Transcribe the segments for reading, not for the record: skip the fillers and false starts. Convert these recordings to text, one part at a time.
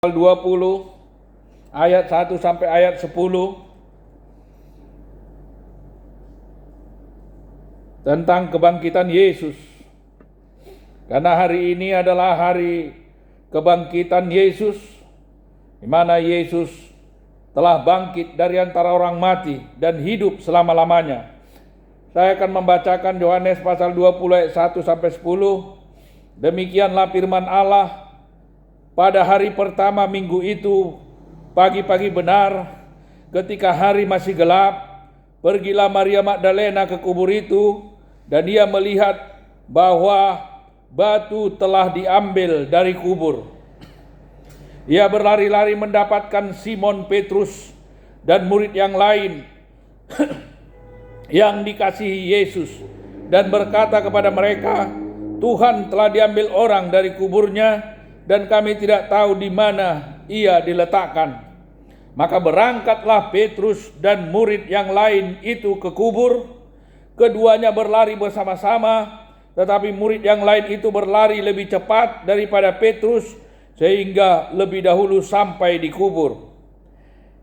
20 ayat 1 sampai ayat 10 tentang kebangkitan Yesus. Karena hari ini adalah hari kebangkitan Yesus, di mana Yesus telah bangkit dari antara orang mati dan hidup selama-lamanya. Saya akan membacakan Yohanes pasal 20 ayat 1 sampai 10. Demikianlah firman Allah. Pada hari pertama minggu itu, pagi-pagi benar, ketika hari masih gelap, pergilah Maria Magdalena ke kubur itu, dan dia melihat bahwa batu telah diambil dari kubur. Ia berlari-lari mendapatkan Simon Petrus dan murid yang lain yang dikasihi Yesus, dan berkata kepada mereka, "Tuhan telah diambil orang dari kuburnya, dan kami tidak tahu di mana ia diletakkan." Maka berangkatlah Petrus dan murid yang lain itu ke kubur. Keduanya berlari bersama-sama, tetapi murid yang lain itu berlari lebih cepat daripada Petrus, sehingga lebih dahulu sampai di kubur.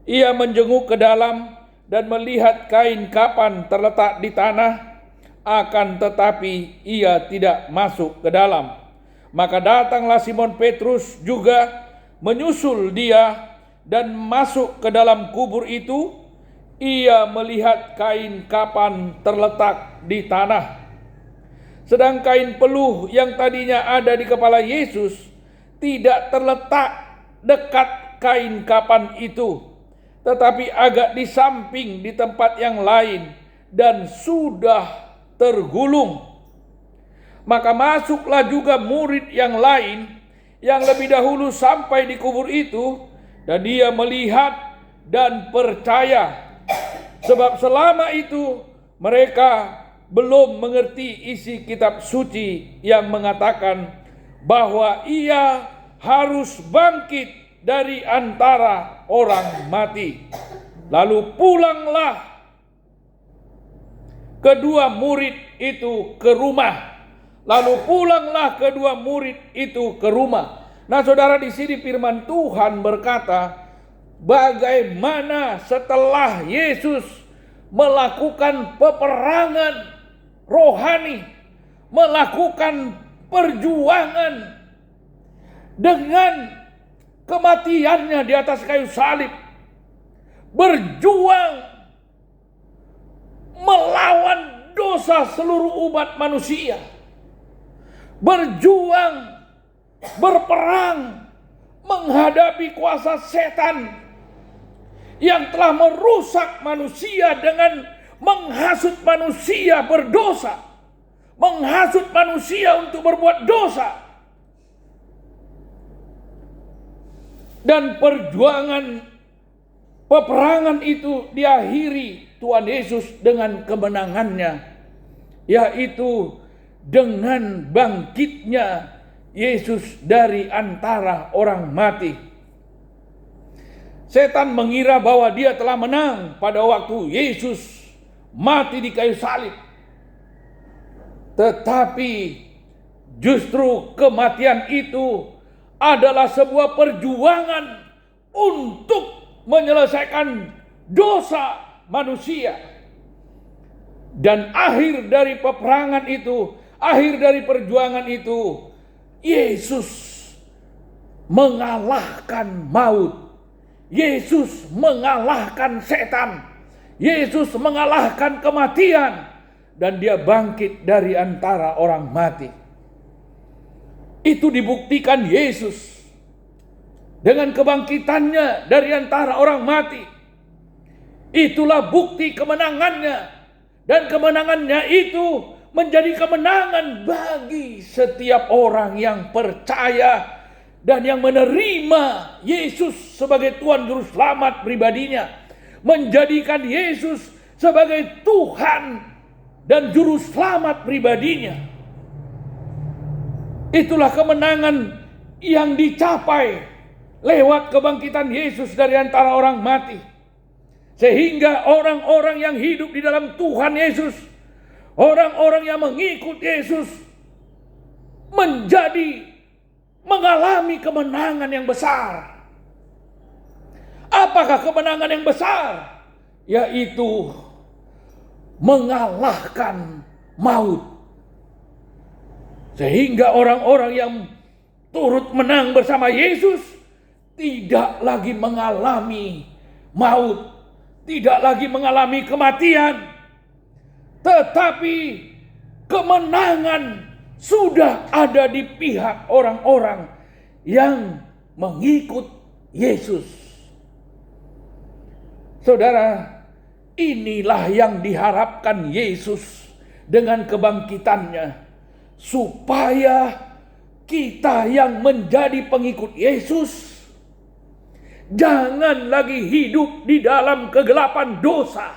Ia menjenguk ke dalam dan melihat kain kapan terletak di tanah, akan tetapi ia tidak masuk ke dalam. Maka datanglah Simon Petrus juga menyusul dia dan masuk ke dalam kubur itu. Ia melihat kain kapan terletak di tanah, sedang kain peluh yang tadinya ada di kepala Yesus tidak terletak dekat kain kapan itu, tetapi agak di samping di tempat yang lain dan sudah tergulung. Maka masuklah juga murid yang lain yang lebih dahulu sampai di kubur itu, dan dia melihat dan percaya, sebab selama itu mereka belum mengerti isi kitab suci yang mengatakan bahwa ia harus bangkit dari antara orang mati. Lalu pulanglah kedua murid itu ke rumah. Nah, saudara, di sini firman Tuhan berkata, bagaimana setelah Yesus melakukan peperangan rohani, melakukan perjuangan dengan kematiannya di atas kayu salib, berjuang melawan dosa seluruh umat manusia, berjuang, berperang menghadapi kuasa setan yang telah merusak manusia dengan menghasut manusia berdosa, menghasut manusia untuk berbuat dosa. Dan peperangan itu diakhiri Tuhan Yesus dengan kemenangannya, yaitu dengan bangkitnya Yesus dari antara orang mati. Setan mengira bahwa dia telah menang pada waktu Yesus mati di kayu salib. Tetapi justru kematian itu adalah sebuah perjuangan untuk menyelesaikan dosa manusia. Dan akhir dari peperangan itu, akhir dari perjuangan itu, Yesus mengalahkan maut. Yesus mengalahkan setan. Yesus mengalahkan kematian. Dan dia bangkit dari antara orang mati. Itu dibuktikan Yesus dengan kebangkitannya dari antara orang mati. Itulah bukti kemenangannya. Dan kemenangannya itu menjadi kemenangan bagi setiap orang yang percaya dan yang menerima Yesus sebagai Tuhan Juru Selamat pribadinya, menjadikan Yesus sebagai Tuhan dan Juru Selamat pribadinya. Itulah kemenangan yang dicapai lewat kebangkitan Yesus dari antara orang mati, sehingga orang-orang yang hidup di dalam Tuhan Yesus, orang-orang yang mengikut Yesus, mengalami kemenangan yang besar. Apakah kemenangan yang besar? Yaitu mengalahkan maut. Sehingga orang-orang yang turut menang bersama Yesus tidak lagi mengalami maut, tidak lagi mengalami kematian, tetapi kemenangan sudah ada di pihak orang-orang yang mengikut Yesus. Saudara, inilah yang diharapkan Yesus dengan kebangkitannya, supaya kita yang menjadi pengikut Yesus jangan lagi hidup di dalam kegelapan dosa,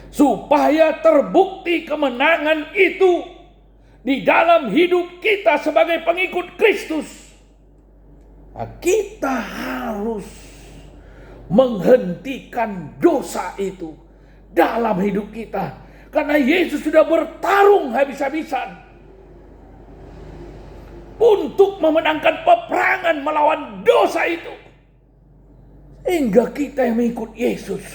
supaya terbukti kemenangan itu di dalam hidup kita sebagai pengikut Kristus. Kita harus menghentikan dosa itu dalam hidup kita, karena Yesus sudah bertarung habis-habisan untuk memenangkan peperangan melawan dosa itu, sehingga kita yang mengikut Yesus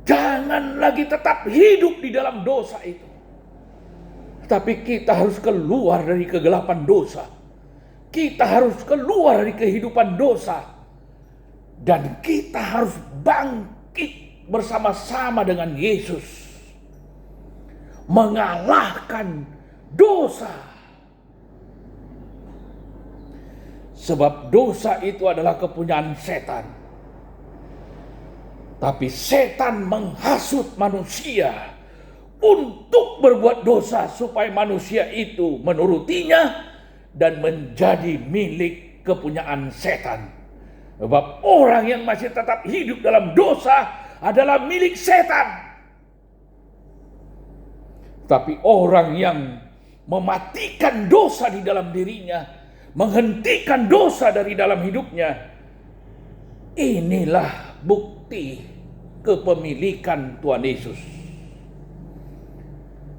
jangan lagi tetap hidup di dalam dosa itu, tapi kita harus keluar dari kegelapan dosa. Kita harus keluar dari kehidupan dosa, dan kita harus bangkit bersama-sama dengan Yesus, mengalahkan dosa. Sebab dosa itu adalah kepunyaan setan. Tapi setan menghasut manusia untuk berbuat dosa, supaya manusia itu menurutinya dan menjadi milik kepunyaan setan. Sebab orang yang masih tetap hidup dalam dosa adalah milik setan. Tapi orang yang mematikan dosa di dalam dirinya, menghentikan dosa dari dalam hidupnya, inilah bukti kepemilikan Tuhan Yesus.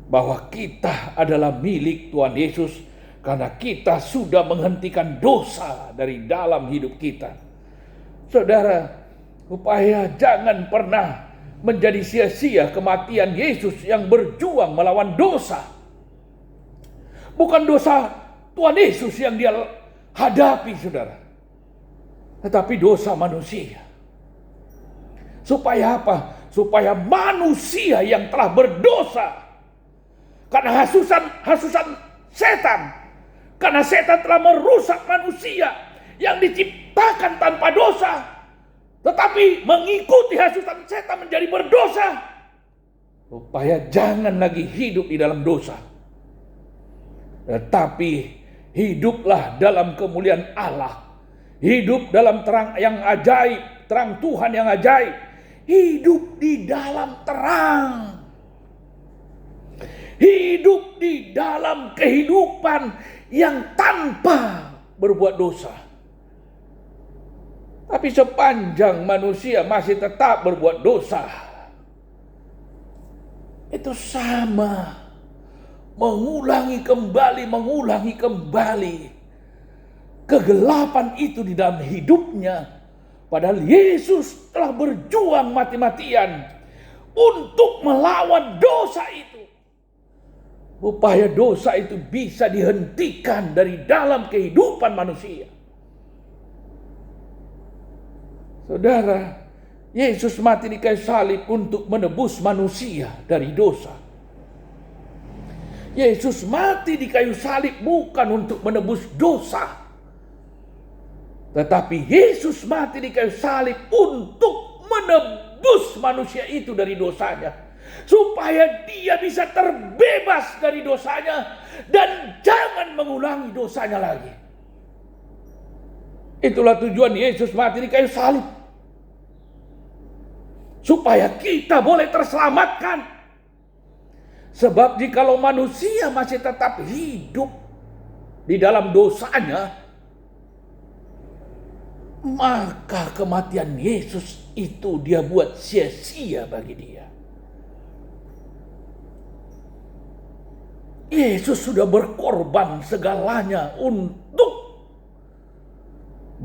Bahwa kita adalah milik Tuhan Yesus karena kita sudah menghentikan dosa dari dalam hidup kita. Saudara, supaya jangan pernah menjadi sia-sia kematian Yesus yang berjuang melawan dosa. Bukan dosa Tuhan Yesus yang dia hadapi, saudara, tetapi dosa manusia. Supaya apa? Supaya manusia yang telah berdosa karena hasusan setan, karena setan telah merusak manusia yang diciptakan tanpa dosa, tetapi mengikuti hasutan setan menjadi berdosa, supaya jangan lagi hidup di dalam dosa, tetapi hiduplah dalam kemuliaan Allah, hidup dalam terang yang ajaib, terang Tuhan yang ajaib, hidup di dalam terang, hidup di dalam kehidupan yang tanpa berbuat dosa. Tapi sepanjang manusia masih tetap berbuat dosa, itu sama mengulangi kembali kegelapan itu di dalam hidupnya. Padahal Yesus telah berjuang mati-matian untuk melawan dosa itu, supaya dosa itu bisa dihentikan dari dalam kehidupan manusia. Saudara, Yesus mati di kayu salib untuk menebus manusia dari dosa. Yesus mati di kayu salib bukan untuk menebus dosa, tetapi Yesus mati di kayu salib untuk menebus manusia itu dari dosanya, supaya dia bisa terbebas dari dosanya dan jangan mengulangi dosanya lagi. Itulah tujuan Yesus mati di kayu salib, supaya kita boleh terselamatkan. Sebab jikalau manusia masih tetap hidup di dalam dosanya, maka kematian Yesus itu dia buat sia-sia bagi dia. Yesus sudah berkorban segalanya untuk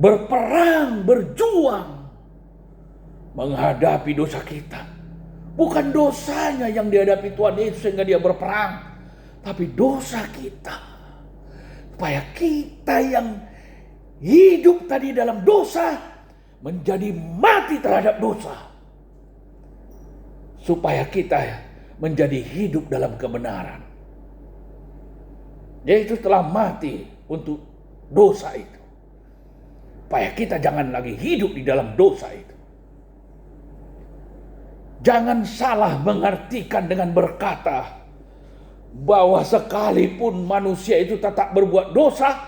berperang, berjuang menghadapi dosa kita. Bukan dosanya yang dihadapi Tuhan Yesus sehingga dia berperang, tapi dosa kita. Supaya kita yang hidup tadi dalam dosa menjadi mati terhadap dosa. Supaya kita menjadi hidup dalam kebenaran. Yesus telah mati untuk dosa itu. Supaya kita jangan lagi hidup di dalam dosa itu. Jangan salah mengartikan dengan berkata bahwa sekalipun manusia itu tetap berbuat dosa,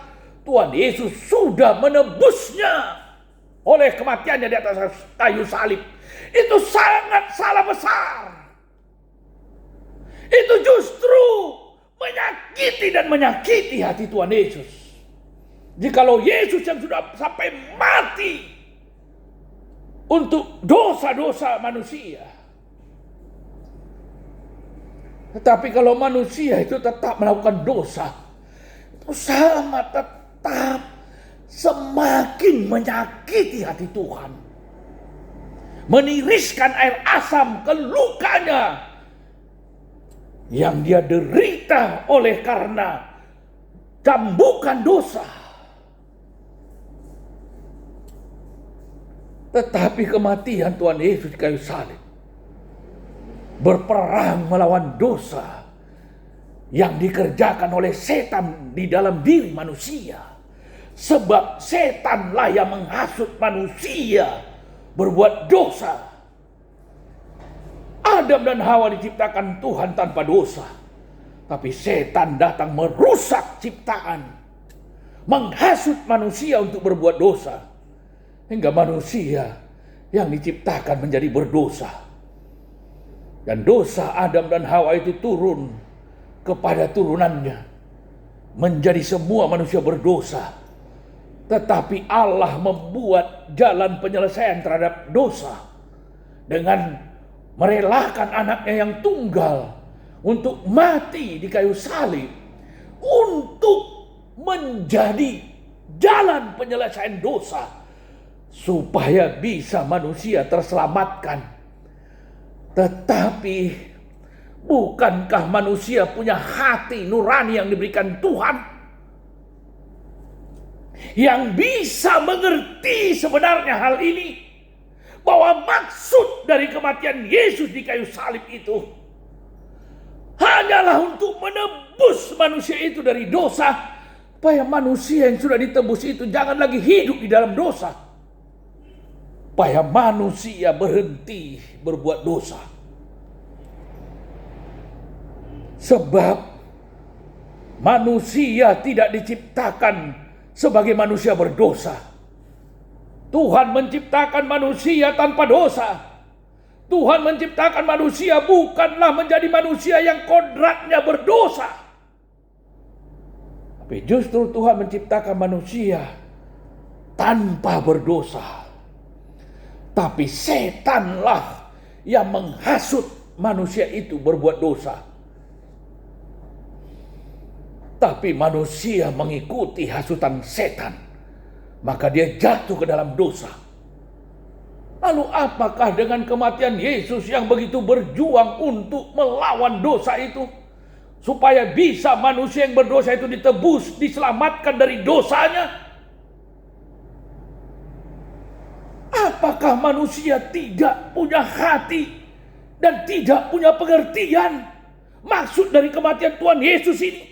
Tuhan Yesus sudah menebusnya oleh kematiannya di atas kayu salib. Itu sangat salah besar. Itu justru menyakiti hati Tuhan Yesus. Jikalau Yesus yang sudah sampai mati untuk dosa-dosa manusia. Tetapi kalau manusia itu tetap melakukan dosa, itu sama tetap semakin menyakiti hati Tuhan. Meniriskan air asam ke lukanya yang dia derita oleh karena cambukan dosa. Tetapi kematian Tuhan Yesus di kayu salib berperang melawan dosa yang dikerjakan oleh setan di dalam diri manusia. Sebab setanlah yang menghasut manusia berbuat dosa. Adam dan Hawa diciptakan Tuhan tanpa dosa. Tapi setan datang merusak ciptaan, menghasut manusia untuk berbuat dosa. Hingga manusia yang diciptakan menjadi berdosa. Dan dosa Adam dan Hawa itu turun kepada turunannya. Menjadi semua manusia berdosa. Tetapi Allah membuat jalan penyelesaian terhadap dosa. Dengan merelakan anaknya yang tunggal untuk mati di kayu salib. Untuk menjadi jalan penyelesaian dosa. Supaya bisa manusia terselamatkan. Tetapi bukankah manusia punya hati nurani yang diberikan Tuhan? Yang bisa mengerti sebenarnya hal ini. Bahwa maksud dari kematian Yesus di kayu salib itu hanyalah untuk menebus manusia itu dari dosa. Supaya manusia yang sudah ditebus itu jangan lagi hidup di dalam dosa. Supaya manusia berhenti berbuat dosa. Sebab manusia tidak diciptakan sebagai manusia berdosa. Tuhan menciptakan manusia tanpa dosa. Tuhan menciptakan manusia bukanlah menjadi manusia yang kodratnya berdosa. Tapi justru Tuhan menciptakan manusia tanpa berdosa. Tapi setanlah yang menghasut manusia itu berbuat dosa. Tapi manusia mengikuti hasutan setan. Maka dia jatuh ke dalam dosa. Lalu apakah dengan kematian Yesus yang begitu berjuang untuk melawan dosa itu? Supaya bisa manusia yang berdosa itu ditebus, diselamatkan dari dosanya? Apakah manusia tidak punya hati dan tidak punya pengertian maksud dari kematian Tuhan Yesus ini?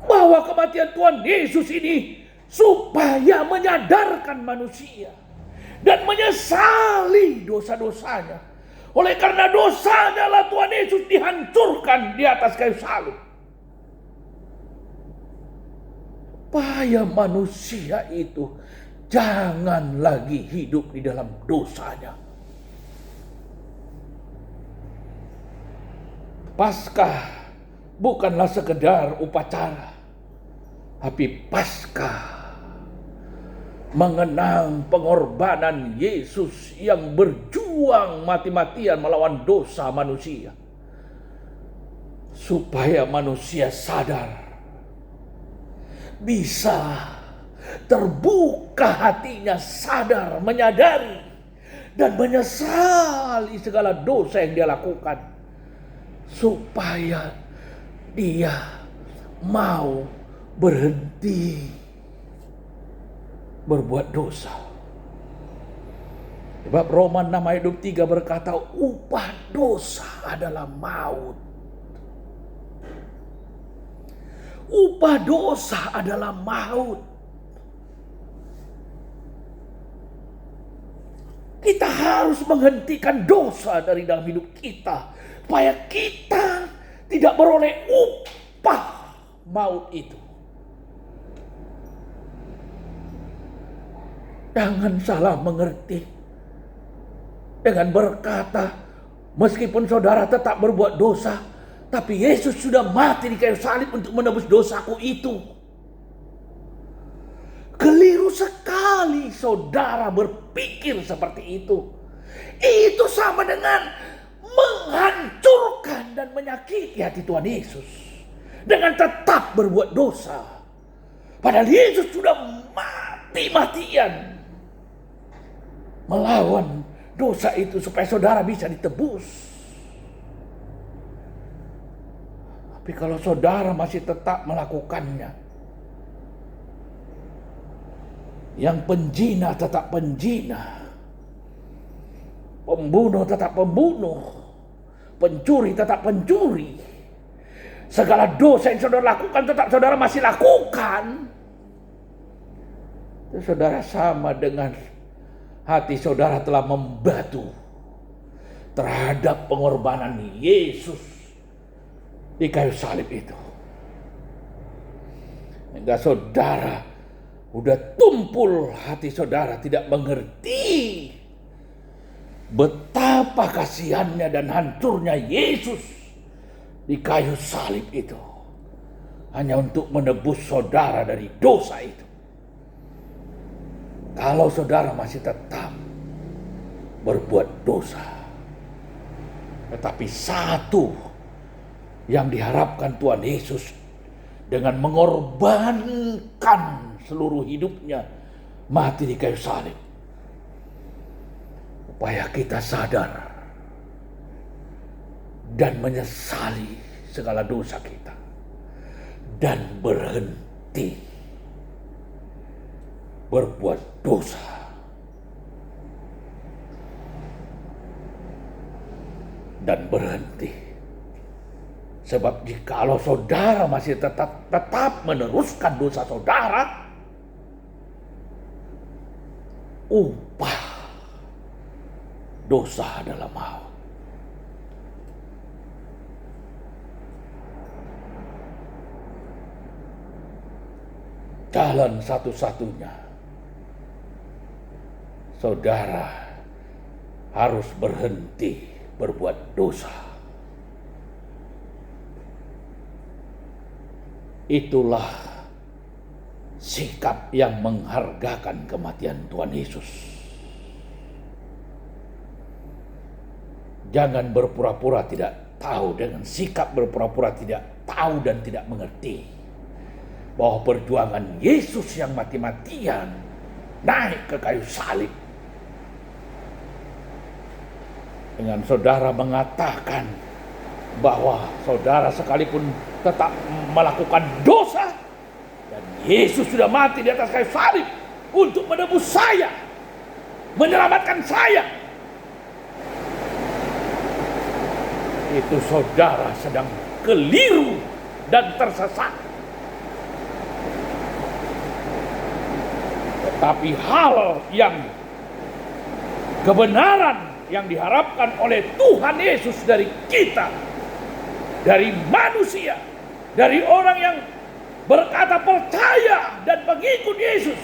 Bahwa kematian Tuhan Yesus ini supaya menyadarkan manusia dan menyesali dosa-dosanya. Oleh karena dosanya lah Tuhan Yesus dihancurkan di atas kayu salib. Supaya manusia itu jangan lagi hidup di dalam dosanya. Paskah bukanlah sekedar upacara, tapi Paskah mengenang pengorbanan Yesus yang berjuang mati-matian melawan dosa manusia. Supaya manusia sadar bisa terbuka hatinya, sadar, menyadari, dan menyesali segala dosa yang dia lakukan, supaya dia mau berhenti berbuat dosa. Sebab Roma 6 ayat 23 berkata, upah dosa adalah maut. Upah dosa adalah maut. Kita harus menghentikan dosa dari dalam hidup kita, supaya kita tidak beroleh upah maut itu. Jangan salah mengerti dengan berkata, meskipun saudara tetap berbuat dosa, tapi Yesus sudah mati di kayu salib untuk menebus dosaku itu. Keliru sekali saudara berpikir seperti itu. Itu sama dengan menghancurkan dan menyakiti hati Tuhan Yesus dengan tetap berbuat dosa. Padahal Yesus sudah mati-matian melawan dosa itu supaya saudara bisa ditebus. Tapi kalau saudara masih tetap melakukannya, yang penjina tetap penjina, pembunuh tetap pembunuh, pencuri tetap pencuri, segala dosa yang saudara lakukan tetap saudara masih lakukan, itu saudara sama dengan hati saudara telah membatu terhadap pengorbanan Yesus di kayu salib itu. Hingga saudara udah tumpul hati saudara tidak mengerti betapa kasihannya dan hancurnya Yesus di kayu salib itu, hanya untuk menebus saudara dari dosa itu. Kalau saudara masih tetap berbuat dosa, tetapi satu yang diharapkan Tuhan Yesus dengan mengorbankan seluruh hidupnya mati di kayu salib, supaya kita sadar dan menyesali segala dosa kita dan berhenti berbuat dosa. Dan berhenti. Sebab jikalau saudara masih tetap meneruskan dosa saudara, upah dosa adalah maut. Jalan satu-satunya saudara harus berhenti berbuat dosa. Itulah sikap yang menghargakan kematian Tuhan Yesus. Jangan berpura-pura tidak tahu dengan sikap berpura-pura tidak tahu dan tidak mengerti bahwa perjuangan Yesus yang mati-matian naik ke kayu salib, dengan saudara mengatakan bahwa saudara sekalipun tetap melakukan dosa dan Yesus sudah mati di atas kayu salib untuk menebus saya, menyelamatkan saya, itu saudara sedang keliru dan tersesat. Tetapi hal yang kebenaran yang diharapkan oleh Tuhan Yesus dari kita, dari manusia, dari orang yang berkata percaya dan mengikut Yesus,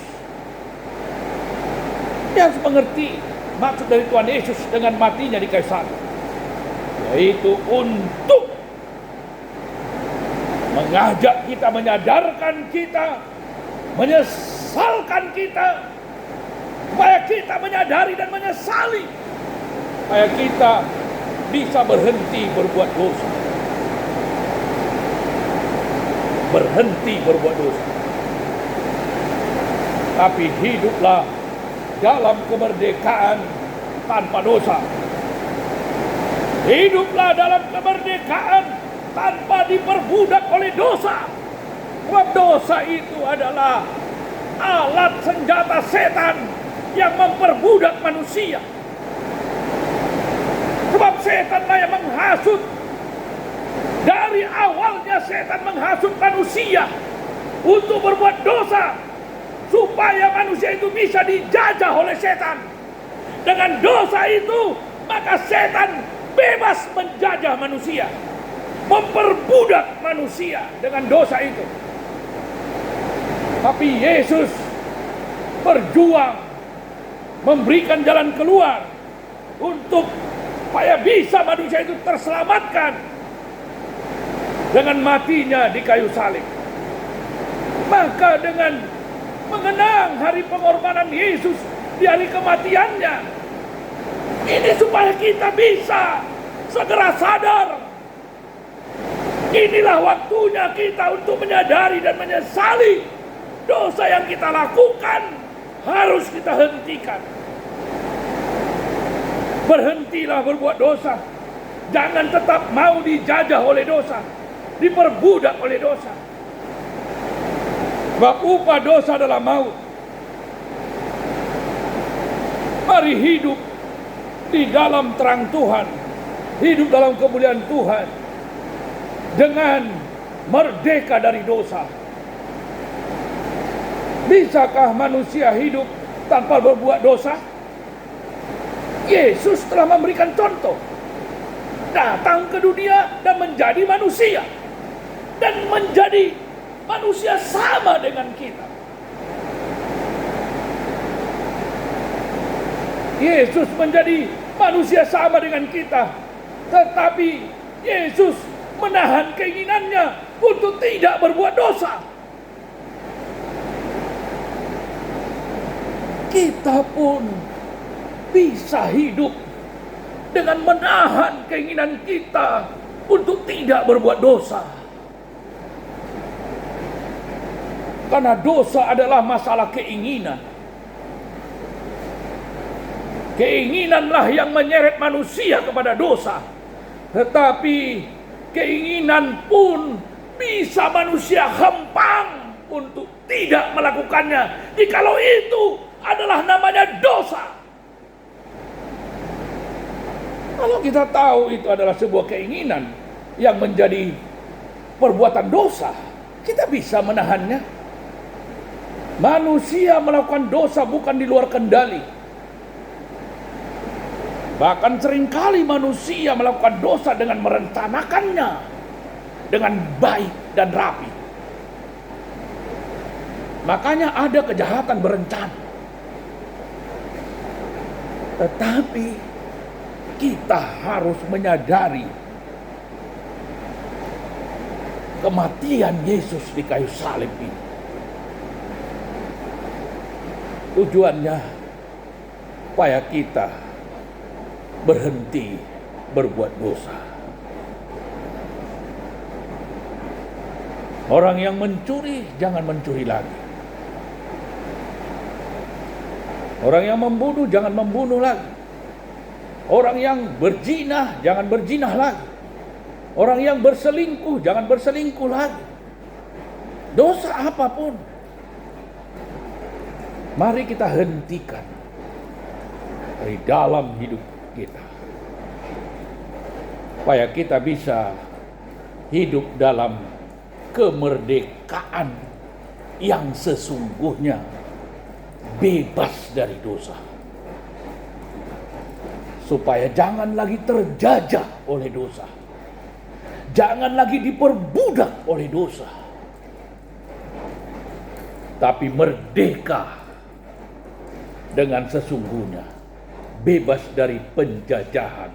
dia harus mengerti maksud dari Tuhan Yesus dengan matinya di kayu salib, yaitu untuk mengajak kita, menyadarkan kita, menyesalkan kita, supaya kita menyadari dan menyesali, supaya kita bisa berhenti berbuat dosa. Berhenti berbuat dosa. tapi hiduplah dalam kemerdekaan tanpa dosa. Hiduplah dalam kemerdekaan tanpa diperbudak oleh dosa. Sebab dosa itu adalah alat senjata setan yang memperbudak manusia. Sebab setanlah yang menghasut. Dari awalnya setan menghasut manusia untuk berbuat dosa, supaya manusia itu bisa dijajah oleh setan. Dengan dosa itu, maka setan bebas menjajah manusia, memperbudak manusia dengan dosa itu. Tapi Yesus berjuang memberikan jalan keluar untuk supaya bisa manusia itu terselamatkan dengan matinya di kayu salib. Maka dengan mengenang hari pengorbanan Yesus di hari kematiannya, ini supaya kita bisa segera sadar. Inilah waktunya kita untuk menyadari dan menyesali dosa yang kita lakukan, harus kita hentikan. Berhentilah berbuat dosa. Jangan tetap mau dijajah oleh dosa, diperbudak oleh dosa. Sebab upah dosa adalah maut. Mari hidup di dalam terang Tuhan, hidup dalam kemuliaan Tuhan, dengan merdeka dari dosa. Bisakah manusia hidup tanpa berbuat dosa? Yesus telah memberikan contoh. Datang ke dunia dan menjadi manusia, dan menjadi manusia sama dengan kita. Yesus menjadi manusia sama dengan kita, tetapi Yesus menahan keinginannya untuk tidak berbuat dosa. Kita pun bisa hidup dengan menahan keinginan kita untuk tidak berbuat dosa. Karena dosa adalah masalah keinginan. Keinginanlah yang menyeret manusia kepada dosa. Tetapi keinginan pun bisa manusia hempang untuk tidak melakukannya, jikalau itu adalah namanya dosa. Kalau kita tahu itu adalah sebuah keinginan yang menjadi perbuatan dosa, kita bisa menahannya. Manusia melakukan dosa bukan di luar kendali. Bahkan seringkali manusia melakukan dosa dengan merencanakannya dengan baik dan rapi. Makanya ada kejahatan berencana. Tetapi kita harus menyadari kematian Yesus di kayu salib ini. Tujuannya supaya kita berhenti berbuat dosa. Orang yang mencuri jangan mencuri lagi. Orang yang membunuh jangan membunuh lagi. Orang yang berzina jangan berzina lagi. Orang yang berselingkuh jangan berselingkuh lagi. Dosa apapun, mari kita hentikan dari dalam hidup kita, supaya kita bisa hidup dalam kemerdekaan yang sesungguhnya, bebas dari dosa, supaya jangan lagi terjajah oleh dosa, jangan lagi diperbudak oleh dosa, tapi merdeka dengan sesungguhnya, bebas dari penjajahan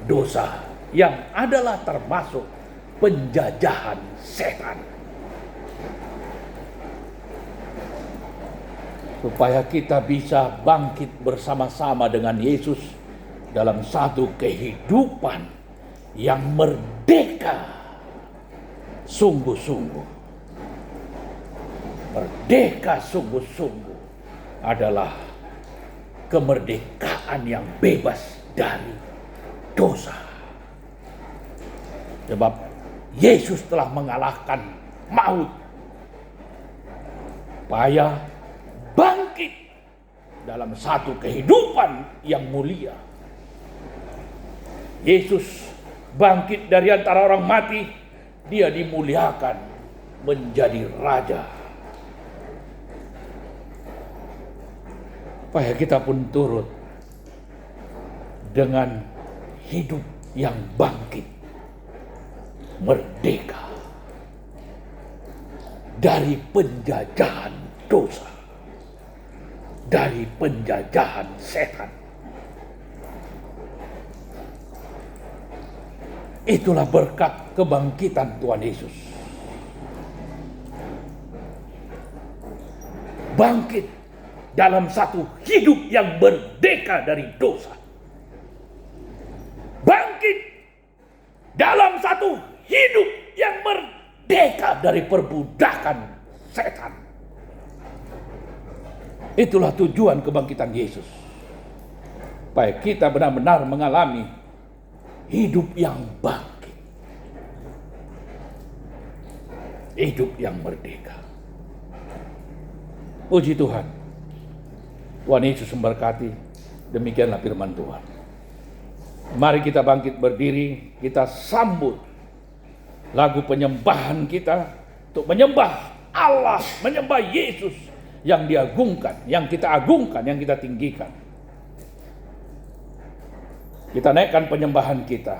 dosa yang adalah termasuk penjajahan setan. Supaya kita bisa bangkit bersama-sama dengan Yesus dalam satu kehidupan yang merdeka sungguh-sungguh. Merdeka sungguh-sungguh adalah kemerdekaan yang bebas dari dosa. Sebab Yesus telah mengalahkan maut, supaya bangkit dalam satu kehidupan yang mulia. Yesus bangkit dari antara orang mati, dia dimuliakan menjadi raja. Supaya kita pun turut dengan hidup yang bangkit, merdeka dari penjajahan dosa, dari penjajahan setan. Itulah berkat kebangkitan Tuhan Yesus. Bangkit dalam satu hidup yang merdeka dari dosa. Bangkit dalam satu hidup yang merdeka dari perbudakan setan. Itulah tujuan kebangkitan Yesus. Supaya kita benar-benar mengalami hidup yang bangkit. Hidup yang merdeka. Puji Tuhan. Tuhan Yesus memberkati. Demikianlah firman Tuhan. Mari kita bangkit berdiri. Kita sambut lagu penyembahan kita. Untuk menyembah Allah. Menyembah Yesus yang diagungkan. Yang kita agungkan. Yang kita tinggikan. Kita naikkan penyembahan kita.